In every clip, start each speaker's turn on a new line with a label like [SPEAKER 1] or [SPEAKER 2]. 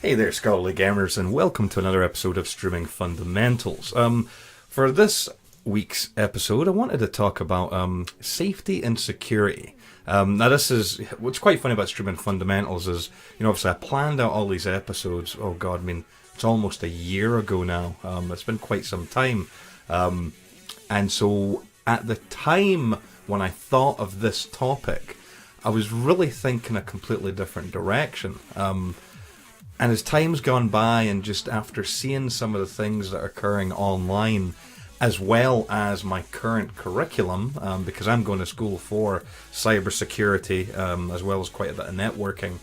[SPEAKER 1] Hey there, scholarly gamers, and welcome to another episode of Streaming Fundamentals. For this week's episode, I wanted to talk about safety and security. Now, this is what's quite funny about Streaming Fundamentals is, obviously I planned out all these episodes. Oh God, I mean, it's almost a year ago now. It's been quite some time, and so at the time when I thought of this topic, I was really thinking a completely different direction. And as time's gone by, and just after seeing some of the things that are occurring online, as well as my current curriculum, because I'm going to school for cybersecurity, as well as quite a bit of networking,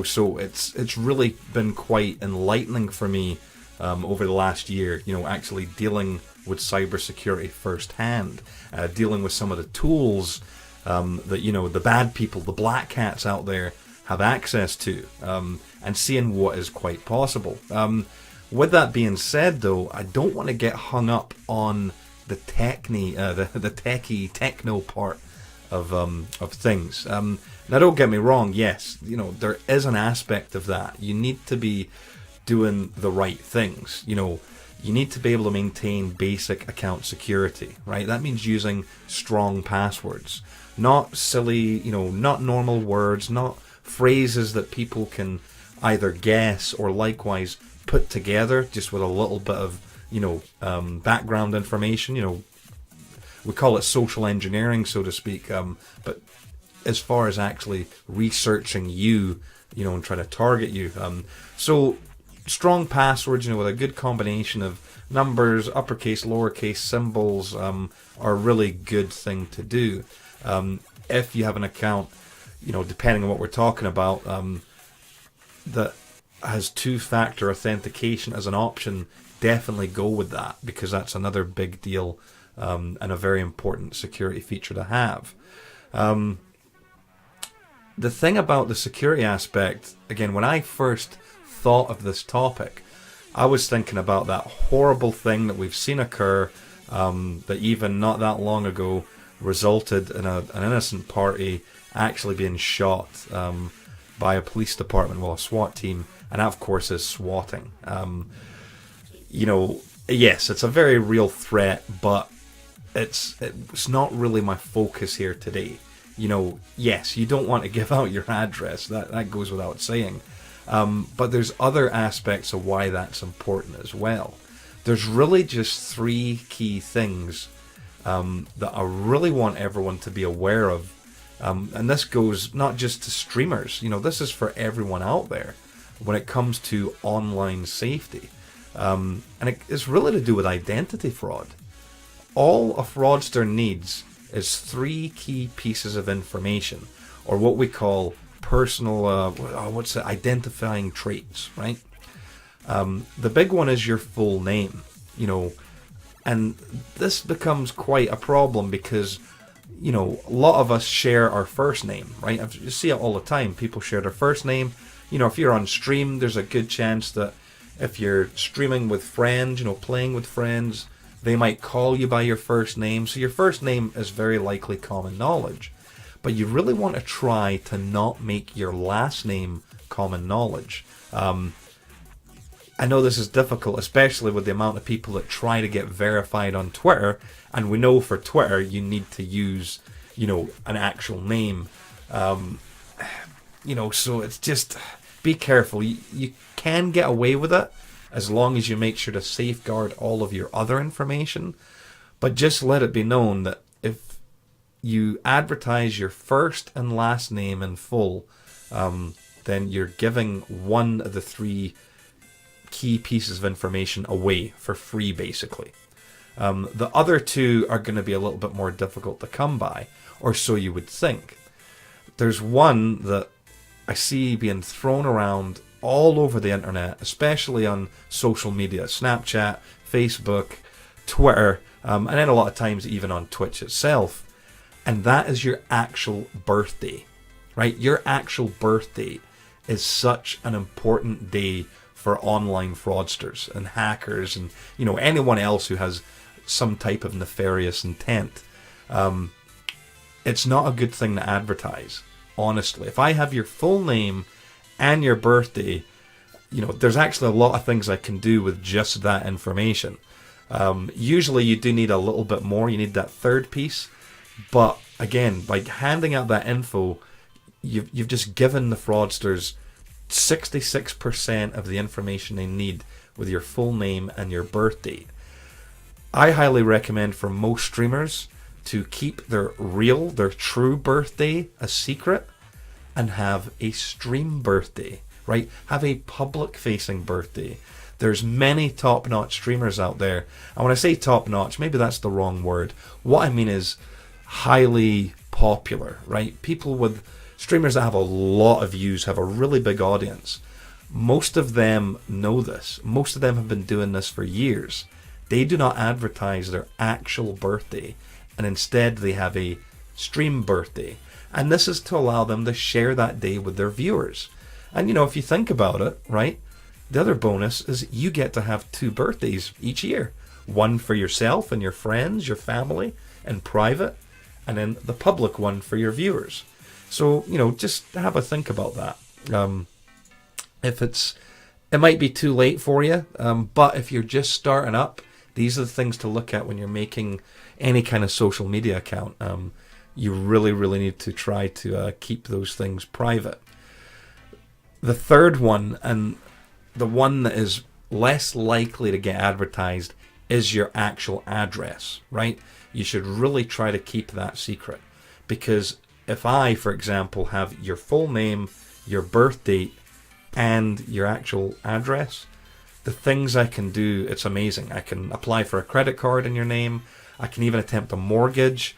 [SPEAKER 1] so it's really been quite enlightening for me over the last year, actually dealing with cybersecurity firsthand, dealing with some of the tools that, the bad people, the black hats out there have access to, and seeing what is quite possible. With that being said, though, I don't want to get hung up on the techie techno part of things. Now, don't get me wrong. Yes, there is an aspect of that. You need to be doing the right things. You need to be able to maintain basic account security, right? That means using strong passwords, not silly, not normal words, not phrases that people can either guess or likewise put together just with a little bit of background information. We call it social engineering, so to speak, but as far as actually researching you, and trying to target you, so strong passwords, with a good combination of numbers, uppercase, lowercase, symbols, are a really good thing to do. If you have an account, depending on what we're talking about, that has two-factor authentication as an option, definitely go with that, because that's another big deal, and a very important security feature to have. The thing about the security aspect, again, when I first thought of this topic, I was thinking about that horrible thing that we've seen occur, that even not that long ago resulted in an innocent party actually being shot by a police department, a SWAT team, and that, of course, is swatting. Yes, it's a very real threat, but it's not really my focus here today. Yes, you don't want to give out your address, that goes without saying, but there's other aspects of why that's important as well. There's really just three key things that I really want everyone to be aware of. And this goes not just to streamers, this is for everyone out there when it comes to online safety. And it's really to do with identity fraud. All a fraudster needs is three key pieces of information, or what we call personal, identifying traits, right? The big one is your full name, and this becomes quite a problem because a lot of us share our first name, right? You see it all the time. People share their first name. If you're on stream, there's a good chance that if you're streaming with friends, playing with friends, they might call you by your first name. So your first name is very likely common knowledge. But you really want to try to not make your last name common knowledge. I know this is difficult, especially with the amount of people that try to get verified on Twitter, and we know for Twitter you need to use, an actual name. So it's just, be careful. You can get away with it as long as you make sure to safeguard all of your other information, but just let it be known that if you advertise your first and last name in full, then you're giving one of the three key pieces of information away for free, basically. The other two are going to be a little bit more difficult to come by, or so you would think. There's one that I see being thrown around all over the internet, especially on social media, Snapchat, Facebook, Twitter, and then a lot of times even on Twitch itself, and that is your actual birthday, right? Your actual birthday is such an important day for online fraudsters and hackers and anyone else who has some type of nefarious intent. It's not a good thing to advertise, honestly. If I have your full name and your birthday, there's actually a lot of things I can do with just that information. Usually you do need a little bit more. You need that third piece. But again, by handing out that info, you've just given the fraudsters 66% of the information they need with your full name and your birth date. I highly recommend for most streamers to keep their true birthday a secret and have a stream birthday, right? Have a public-facing birthday. There's many top-notch streamers out there. And when I say top-notch, maybe that's the wrong word. What I mean is highly popular, right? Streamers that have a lot of views, have a really big audience. Most of them know this. Most of them have been doing this for years. They do not advertise their actual birthday, and instead they have a stream birthday. And this is to allow them to share that day with their viewers. And if you think about it, right, the other bonus is you get to have 2 birthdays each year. One for yourself and your friends, your family, in private, and then the public one for your viewers. So, just have a think about that. It might be too late for you, but if you're just starting up, these are the things to look at when you're making any kind of social media account. You really, really need to try to keep those things private. The third one, and the one that is less likely to get advertised, is your actual address, right? You should really try to keep that secret. Because if I, for example, have your full name, your birth date, and your actual address, the things I can do, it's amazing. I can apply for a credit card in your name. I can even attempt a mortgage.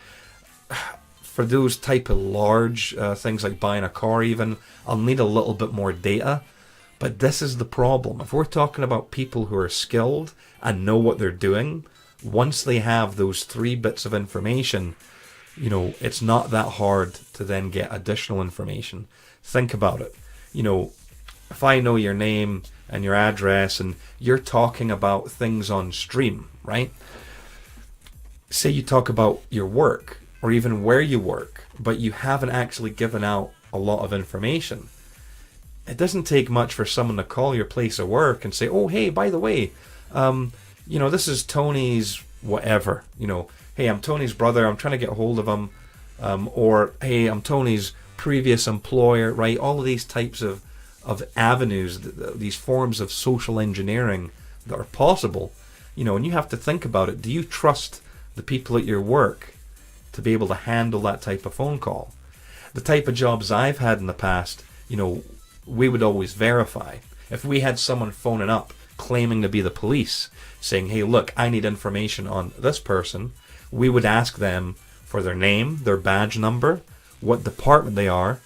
[SPEAKER 1] For those type of large things like buying a car even, I'll need a little bit more data. But this is the problem. If we're talking about people who are skilled and know what they're doing, once they have those 3 bits of information, it's not that hard to then get additional information. Think about it. If I know your name and your address and you're talking about things on stream, right? Say you talk about your work or even where you work, but you haven't actually given out a lot of information. It doesn't take much for someone to call your place of work and say, oh, hey, by the way, this is Tony's whatever. Hey, I'm Tony's brother. I'm trying to get a hold of him. Or, hey, I'm Tony's previous employer, right? All of these types of avenues, these forms of social engineering that are possible, and you have to think about it. Do you trust the people at your work to be able to handle that type of phone call? The type of jobs I've had in the past, we would always verify. If we had someone phoning up claiming to be the police, saying, hey, look, I need information on this person, we would ask them for their name, their badge number, what department they are,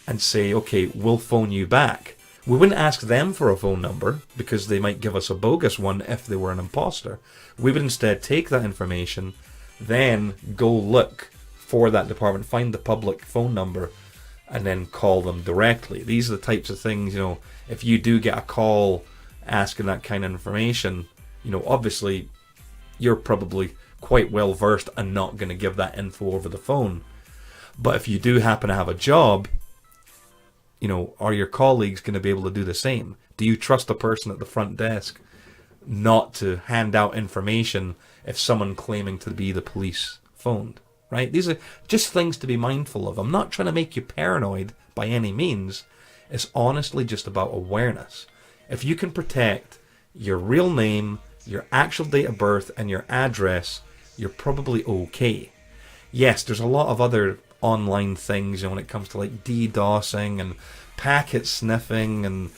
[SPEAKER 1] and say, okay, we'll phone you back. We wouldn't ask them for a phone number because they might give us a bogus one if they were an imposter. We would instead take that information, then go look for that department, find the public phone number, and then call them directly. These are the types of things, if you do get a call asking that kind of information, obviously you're probably quite well versed and not going to give that info over the phone. But if you do happen to have a job, are your colleagues going to be able to do the same? Do you trust the person at the front desk not to hand out information if someone claiming to be the police phoned? Right? These are just things to be mindful of. I'm not trying to make you paranoid by any means. It's honestly just about awareness. If you can protect your real name, your actual date of birth, and your address, you're probably okay. Yes, there's a lot of other online things, when it comes to like DDoSing and packet sniffing and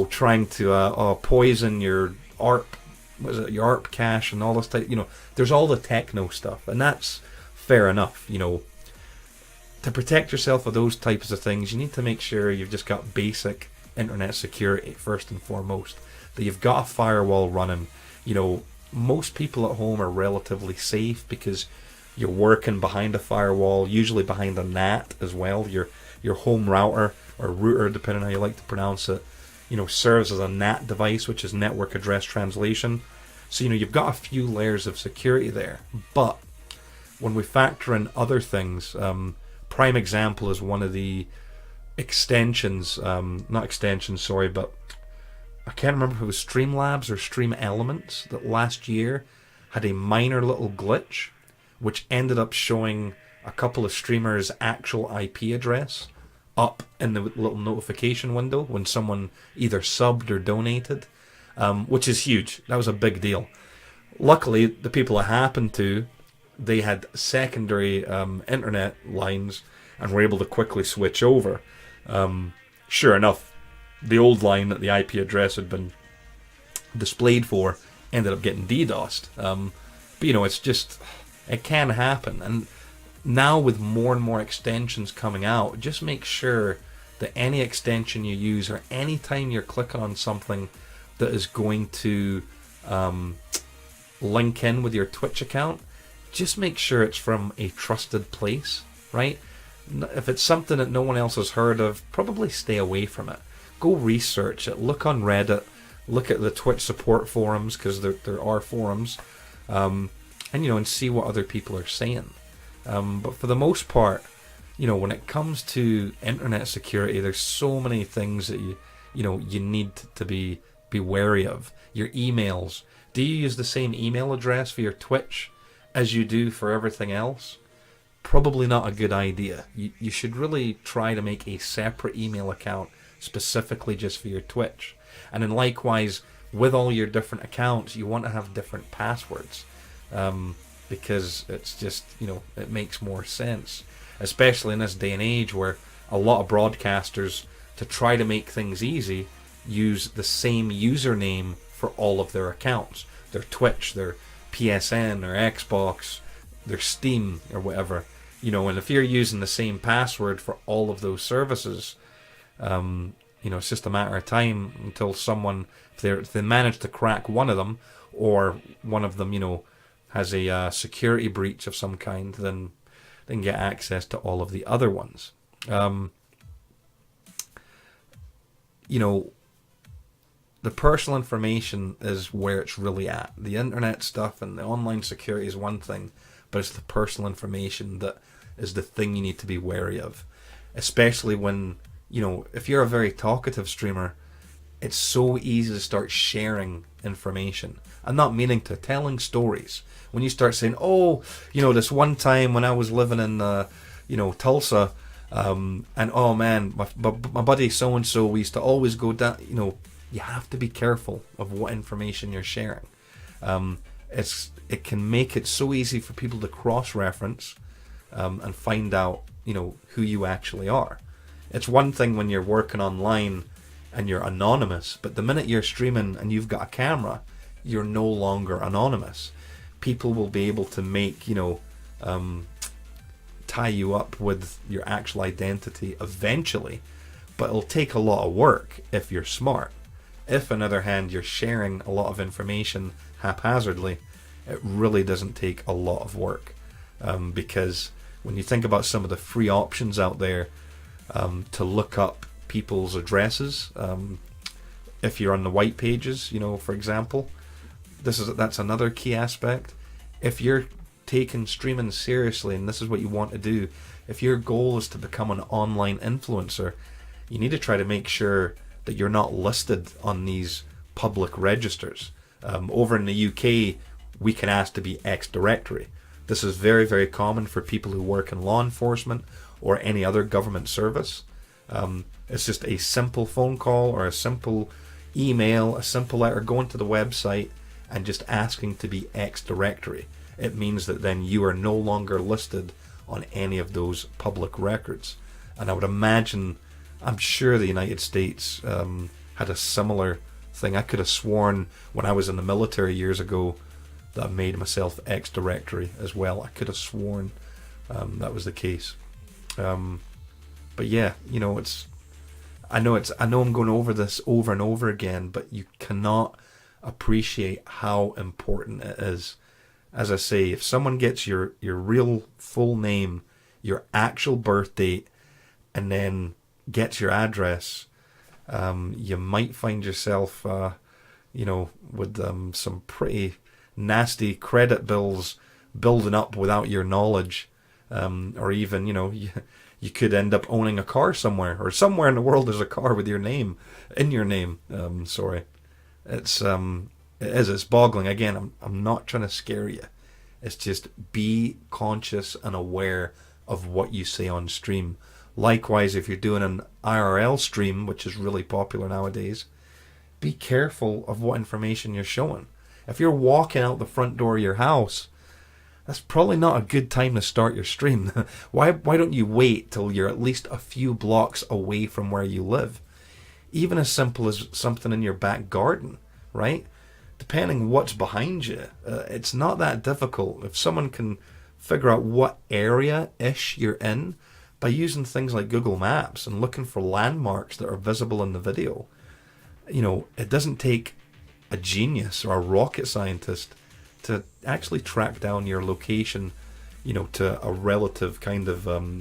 [SPEAKER 1] trying to poison your ARP cache and all this type. There's all the techno stuff, and that's fair enough. To protect yourself of those types of things, you need to make sure you've just got basic internet security first and foremost. That you've got a firewall running. Most people at home are relatively safe because you're working behind a firewall, usually behind a NAT as well. Your home router or router, depending on how you like to pronounce it, serves as a NAT device, which is network address translation. So you've got a few layers of security there. But when we factor in other things, prime example is one of the extensions, not extensions, sorry, but I can't remember if it was Streamlabs or Stream Elements that last year had a minor little glitch, which ended up showing a couple of streamers' actual IP address up in the little notification window when someone either subbed or donated, which is huge. That was a big deal. Luckily, the people it happened to, they had secondary internet lines and were able to quickly switch over. Sure enough, the old line that the IP address had been displayed for ended up getting DDoSed. But it's just, it can happen. And now with more and more extensions coming out, just make sure that any extension you use or any time you're clicking on something that is going to link in with your Twitch account, just make sure it's from a trusted place, right? If it's something that no one else has heard of, probably stay away from it. Go research it. Look on Reddit. Look at the Twitch support forums, because there are forums, and see what other people are saying. But for the most part, when it comes to internet security, there's so many things that you need to be wary of. Your emails. Do you use the same email address for your Twitch as you do for everything else? Probably not a good idea. You should really try to make a separate email account specifically just for your Twitch. And then likewise, with all your different accounts, you want to have different passwords. Because it's just, it makes more sense. Especially in this day and age where a lot of broadcasters, to try to make things easy, use the same username for all of their accounts. Their Twitch, their PSN, their Xbox, their Steam, or whatever. And if you're using the same password for all of those services, it's just a matter of time until someone, if they manage to crack one of them, or one of them, has a security breach of some kind, then they can get access to all of the other ones. The personal information is where it's really at. The internet stuff and the online security is one thing, but it's the personal information that is the thing you need to be wary of. Especially when, if you're a very talkative streamer, it's so easy to start sharing information. I'm not meaning to, telling stories. When you start saying, this one time when I was living in, Tulsa, and oh man, my buddy so-and-so, we used to always go down, you have to be careful of what information you're sharing. It can make it so easy for people to cross-reference and find out, who you actually are. It's one thing when you're working online and you're anonymous, but the minute you're streaming and you've got a camera, you're no longer anonymous. People will be able to make, tie you up with your actual identity eventually, but it'll take a lot of work if you're smart. If, on the other hand, you're sharing a lot of information haphazardly, it really doesn't take a lot of work. Because when you think about some of the free options out there to look up people's addresses, if you're on the white pages, for example, that's another key aspect. If you're taking streaming seriously and this is what you want to do, if your goal is to become an online influencer, you need to try to make sure that you're not listed on these public registers. Over in the UK, we can ask to be X directory. This is very, very common for people who work in law enforcement or any other government service. It's just a simple phone call or a simple email, a simple letter, going to the website and just asking to be X directory. It means that then you are no longer listed on any of those public records. And I would imagine, I'm sure the United States had a similar thing. I could have sworn when I was in the military years ago that I made myself X directory as well. I could have sworn that was the case. But yeah, I know I'm going over this over and over again, but you cannot appreciate how important it is. As I say, if someone gets your real full name, your actual birth date, and then gets your address, you might find yourself, with some pretty nasty credit bills building up without your knowledge, or even, you could end up owning a car somewhere, or somewhere in the world there's a car with your name, in your name, sorry. It's boggling. Again, I'm not trying to scare you. It's just be conscious and aware of what you say on stream. Likewise, if you're doing an IRL stream, which is really popular nowadays, be careful of what information you're showing. If you're walking out the front door of your house, that's probably not a good time to start your stream. Why don't you wait till you're at least a few blocks away from where you live? Even as simple as something in your back garden, right? Depending what's behind you, it's not that difficult. If someone can figure out what area-ish you're in by using things like Google Maps and looking for landmarks that are visible in the video, it doesn't take a genius or a rocket scientist to actually track down your location, to a relative kind of, a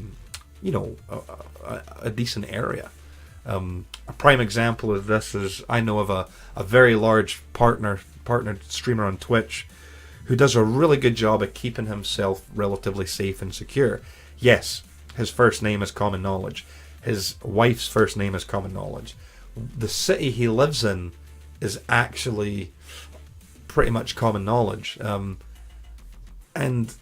[SPEAKER 1] decent area. A prime example of this is I know of a very large partnered streamer on Twitch who does a really good job at keeping himself relatively safe and secure. Yes, his first name is common knowledge. His wife's first name is common knowledge. The city he lives in is actually pretty much common knowledge. And,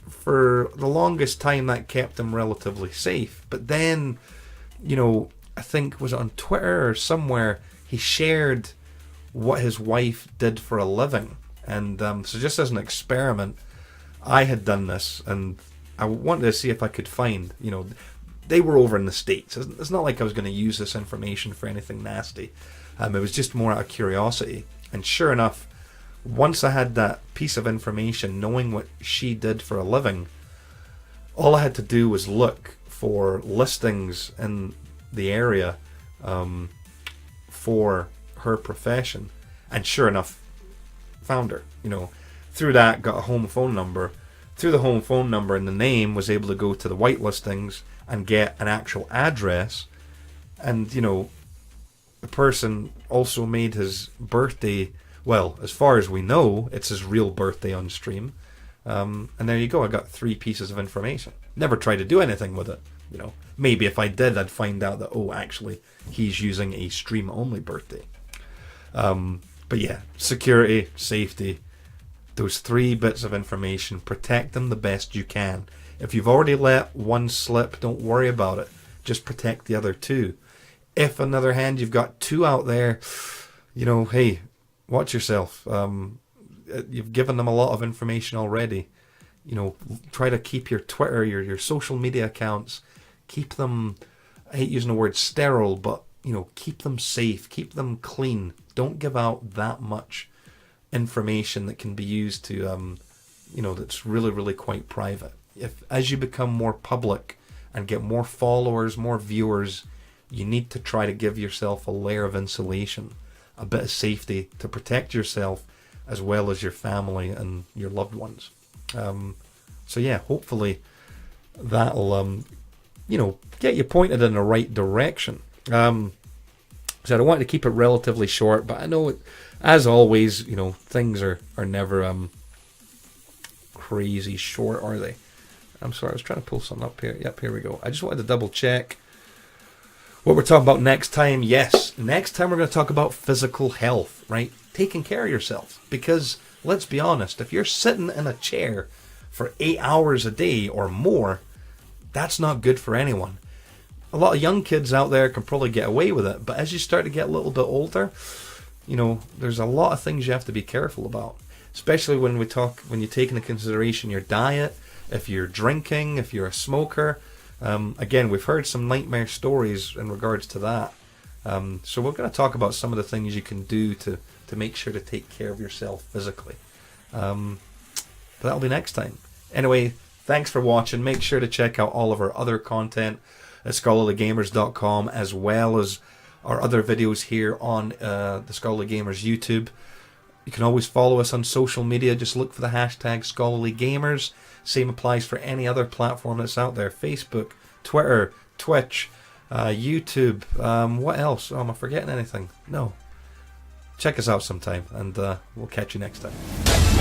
[SPEAKER 1] for the longest time that kept him relatively safe. But then, I think, was it on Twitter or somewhere, he shared what his wife did for a living. And so just as an experiment, I had done this, and I wanted to see if I could find, they were over in the States. It's not like I was going to use this information for anything nasty. It was just more out of curiosity. And sure enough, once I had that piece of information, knowing what she did for a living, all I had to do was look for listings in the area for her profession, and sure enough, found her. Through that, got a home phone number. Through the home phone number and the name, was able to go to the white listings and get an actual address. And the person also made his birthday, well, as far as we know, it's his real birthday on stream. And there you go, I got 3 pieces of information. Never tried to do anything with it. Maybe if I did, I'd find out that, actually, he's using a stream-only birthday. But yeah, security, safety, those 3 bits of information, protect them the best you can. If you've already let one slip, don't worry about it. Just protect the other 2. If, on the other hand, you've got 2 out there, hey, watch yourself. You've given them a lot of information already. Try to keep your Twitter, your social media accounts, keep them, I hate using the word sterile, but, keep them safe, keep them clean. Don't give out that much information that can be used to, that's really, really quite private. As you become more public and get more followers, more viewers, you need to try to give yourself a layer of insulation, a bit of safety to protect yourself as well as your family and your loved ones. So yeah, hopefully that'll, get you pointed in the right direction. So I wanted to keep it relatively short, but I know, as always, things are never crazy short, are they? I'm sorry, I was trying to pull something up here. Yep, here we go. I just wanted to double check what we're talking about next time. Yes, next time we're going to talk about physical health, right? Taking care of yourself. Because, let's be honest, if you're sitting in a chair for 8 hours a day or more, that's not good for anyone. A lot of young kids out there can probably get away with it, but as you start to get a little bit older, there's a lot of things you have to be careful about. Especially when you take into consideration your diet, if you're drinking, if you're a smoker. Again, we've heard some nightmare stories in regards to that. So we're going to talk about some of the things you can do to make sure to take care of yourself physically. But that'll be next time. Anyway, thanks for watching. Make sure to check out all of our other content at scholarlygamers.com, as well as our other videos here on the Scholarly Gamers YouTube. You can always follow us on social media. Just look for the hashtag ScholarlyGamers. Same applies for any other platform that's out there. Facebook, Twitter, Twitch, YouTube. What else? Oh, am I forgetting anything? No. Check us out sometime, and we'll catch you next time.